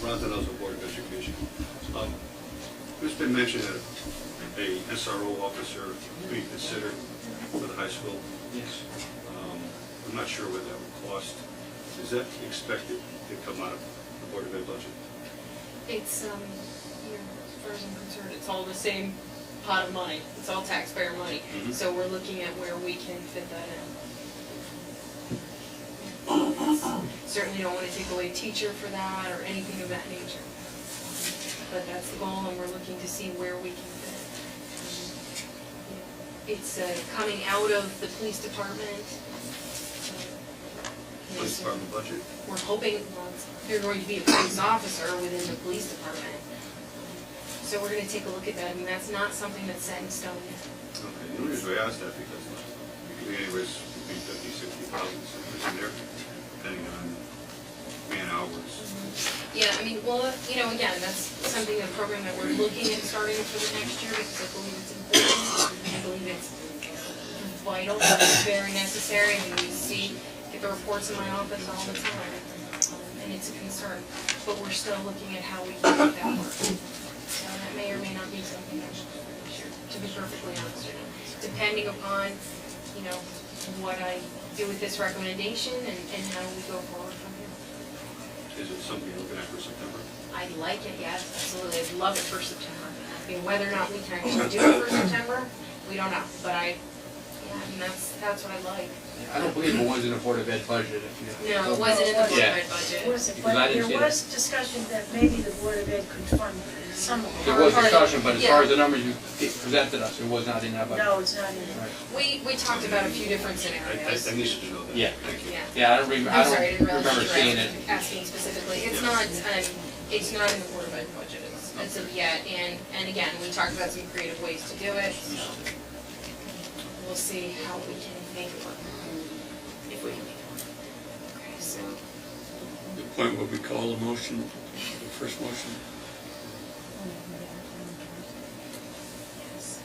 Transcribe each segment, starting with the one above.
Fontanel's Board of Education. There's been mention that a SRO officer being considered for the high school. Yes. I'm not sure what that would cost. Is that expected to come out of the Board of Ed budget? It's, you know, as far as I'm concerned, it's all the same pot of money. It's all taxpayer money. Mhm. So we're looking at where we can fit that in. Certainly don't want to take away a teacher for that or anything of that nature. But that's the goal, and we're looking to see where we can fit it. It's coming out of the police department. Police department budget? We're hoping, well, you're going to be a police officer within the police department. So we're gonna take a look at that. I mean, that's not something that's set in stone yet. Okay, the only reason I asked that because it could be anyways between 50,000, 60,000, something in there, depending on man hours. Yeah, I mean, well, you know, again, that's something, a program that we're looking at starting for the next year because I believe it's important. I believe it's vital, it's very necessary. I mean, we get the reports in my office all the time, and it's a concern. But we're still looking at how we can make that work. So that may or may not be something that we'll share, to be perfectly honest with you. Depending upon, you know, what I do with this recommendation and how we go forward from here. Is it something you're looking at for September? I'd like it, yes, absolutely. I'd love it for September. I mean, whether or not we can actually do it for September, we don't know. But I mean, that's what I like. I don't believe it was in the Board of Ed budget, if you. No, it wasn't in the Board Yeah. of Ed budget. Was it, Because I but didn't there see was discussion that maybe the Board of Ed could fund some of it. There was discussion, but as far Yeah. as the numbers you presented us, it was not in that budget. No, it's not in there. Right. We talked about a few different I scenarios. need to know that. Yeah. Thank you. Yeah. Yeah, I don't I'm sorry, I didn't realize remember you were seeing it. asking specifically. It's not in the Board of Ed budget as of yet. And again, we talked about some creative ways to do it. So we'll see how we can make it work. If we can make it work. Okay, so. The point where we call the motion, the first motion. Yes.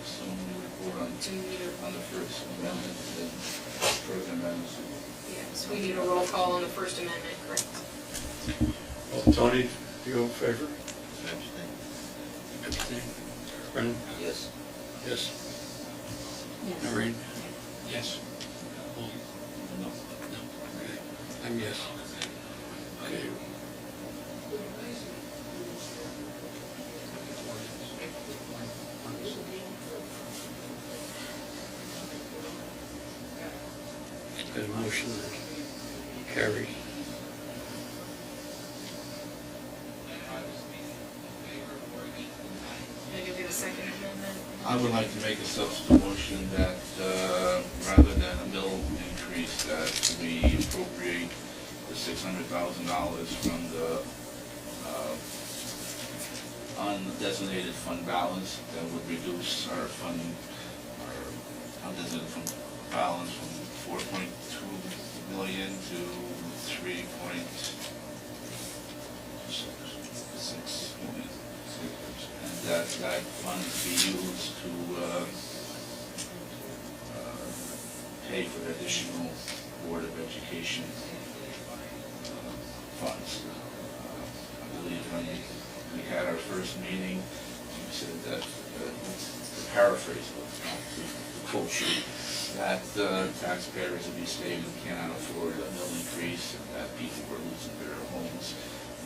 So we report on Do we need on the first amendment and further amendments. so we need a roll call on the First Amendment, correct? Well, Tony, do you in favor? Abstain. Abstain. Brennan? Yes. Yes. Yes. Noreen? Yes. No. Okay. I'm yes. Okay. The motion carries. Maybe do the Second Amendment. I would like to make a substitute motion that, rather than a mill increase, that we appropriate the $600,000 from the, undesignated fund balance that would reduce our undesignated fund balance from 4.2 million to 3.6 million. And that fund be used to pay for the additional Board of Education funds. I believe when we had our first meeting, you said that, to paraphrase, to quote you, that taxpayers would be saying we cannot afford a mill increase, and that people were losing their homes,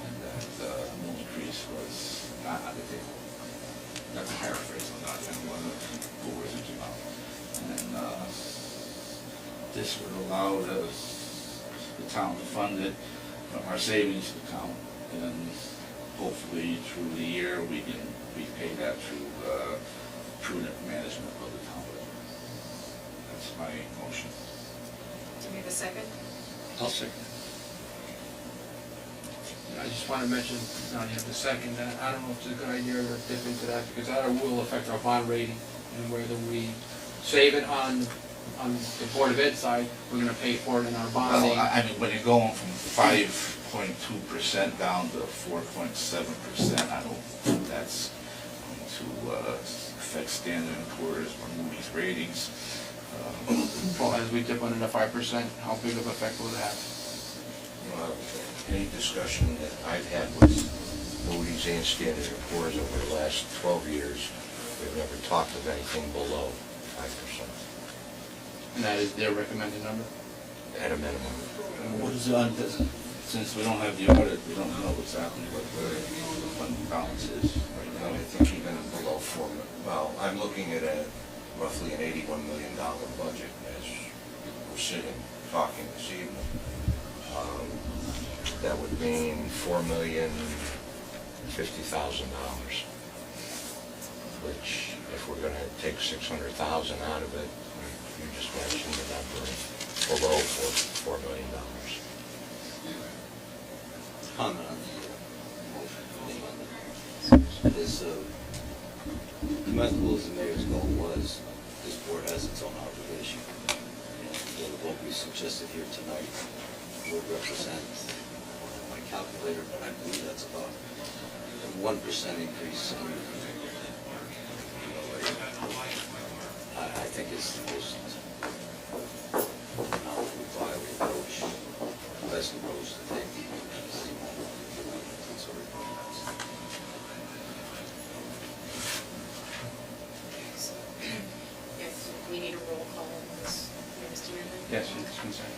and that a mill increase was not on the table. Not to paraphrase, I'm not going to want to put words into your mouth. And this would allow the town to fund it from our savings account, and hopefully through the year we can repay that through prudent management of the town budget. That's my motion. Do we have a second? I'll second. I just want to mention, now you have the second, that I don't know if it's a good idea to dip into that, because that will affect our bond rating, and whether we save it on the Board of Ed side, we're going to pay for it in our bonding. Well, I mean, when you're going from 5.2% down to 4.7%, I don't think that's going to affect Standard & Poor's or Moody's ratings. Well, as we dip under the 5%, how big of effect will that have? any discussion that I've had with Moody's and Standard & Poor's over the last 12 years, we've never talked of anything below 5%, And that is their recommended number? at a minimum. What is on this, since we don't have the audit, we don't know exactly what the fund balance is right I now. think even below 4 million. Well, I'm looking at roughly an $81 million budget as we're sitting, talking this evening. That would mean $4,050,000, which if we're gonna take 600,000 out of it, you just mentioned the number below $4 million. Comment on the motion. Is, commendable as the mayor's goal was, this board has its own obligation. And what we suggested here tonight would represent, my calculator, but I believe that's about a 1% increase in, I think it's the most viable approach, best approach to take. Yes, we need a roll call on this, Mr. Amendment? Yes, it's consent.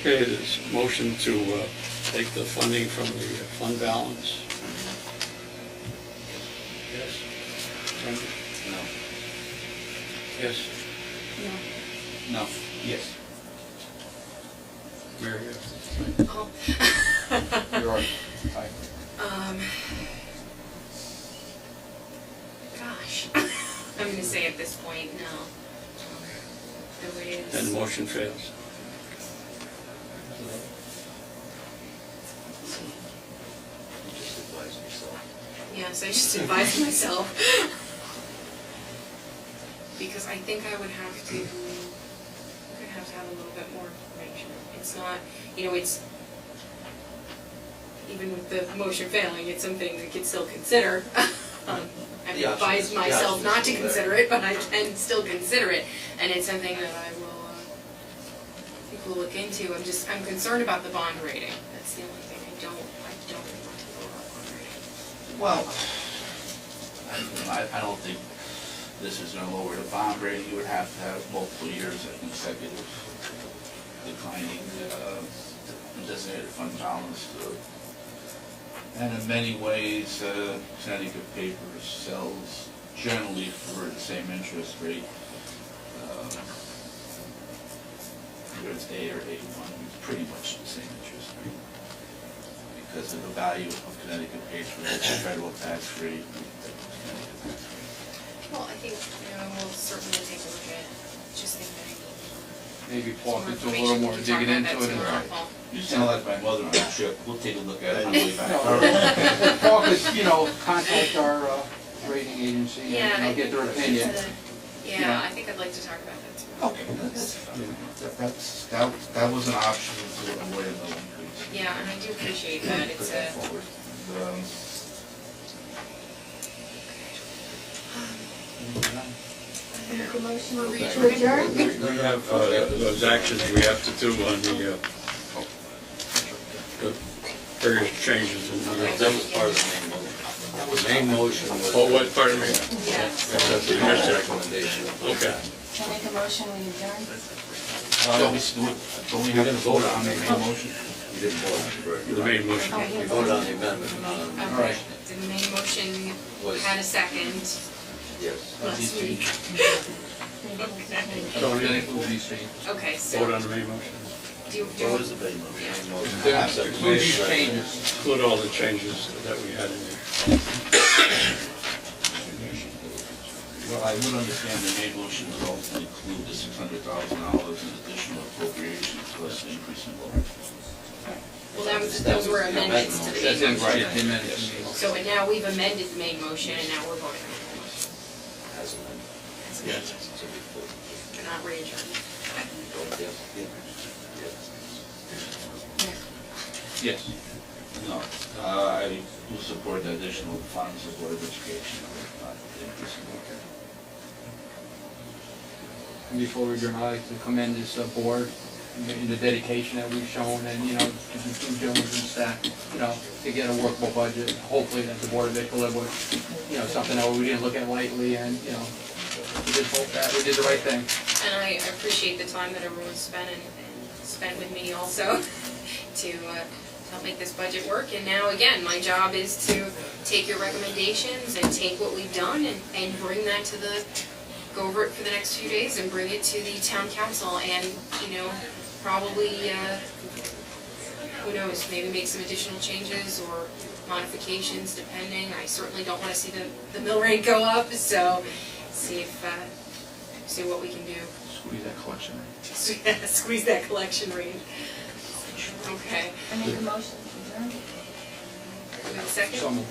Okay, there's motion to take the funding from the fund balance. Yes? Brenda? No. Yes? No, yes. Mary, yes. Oh. You're right. Aye. Gosh, I'm gonna say at this point, no. The way it Then is. the motion fails. Just advise yourself. Yes, I just advised myself. Because I think I would have to have a little bit more information. It's not, it's, even with the motion failing, it's something we could still consider. I've The option advised is- myself the option not to is still consider there. it, but I can still consider it. And it's something that I will, I think we'll look into. I'm concerned about the bond rating. That's the only thing. I don't want to lower our bond rating. Well, I don't think this is gonna lower the bond rating. You would have to have multiple years of consecutive declining designated fund balance. And in many ways, Connecticut Papers sells generally for the same interest rate. Whether it's A or A1, it's pretty much the same interest rate. Because of the value of Connecticut Papers, the federal tax rate. Well, I think, we'll certainly take a look at, just think that I need Maybe some Paul more could do a information. little more We can talk digging about into it. that tomorrow, and- Paul. You sound like my mother on a trip. We'll take a look at it on the way back. Paul could, contact our rating agency Yeah, and get their opinion. Yeah, I think I'd like to talk about that tomorrow. Okay, that was an option to avoid a no increase. Yeah, and I do appreciate that. Put It's that a, forward. Make a motion We'll to reach adjourn? We have those actions we have to do on the various changes in the... That was part of the main motion. The main motion was. Oh, what, pardon me? yeah. That's the next Recommendation. Okay. Can I make a motion, we adjourn? Don't we have to vote on the main motion? You didn't vote. The main motion. You voted on the amendment, not on the. Okay, the main motion had a second Yes. last week. Tony, Then include these changes. Okay, so, vote on the main motion. do, What was the main motion? Main motion. Then include these changes. Include all the changes that we had in there. Well, I would understand the main motion would also include the $600,000 in additional appropriations plus the increase in loan. well, those were amendments to the That's main it, motion. right, the amendment. So, and now we've amended the main motion, and now we're voting on the main motion. As amended. As amended. So we vote. We're not re-adjourned. Vote yes. Yes. Yes. No, I do support the additional funds of Board of Education, not the increase in loan. And before we adjourn, I'd like to commend this board and the dedication that we've shown, and, you know, the due diligence that, you know, to get a workable budget, hopefully that the Board of Ed can live with, you know, something that we didn't look at lightly, and, you know, we just hope that we did the right thing. And I appreciate the time that everyone spent and spent with me also to help make this budget work. And now, again, my job is to take your recommendations and take what we've done and bring that to go over it for the next few days and bring it to the town council and, you know, probably, who knows, maybe make some additional changes or modifications depending. I certainly don't want to see the mill rate go up, so see what we can do. Squeeze that collection rate. Squeeze that collection rate. Okay. I make a motion to adjourn. Do we have a second? So moved.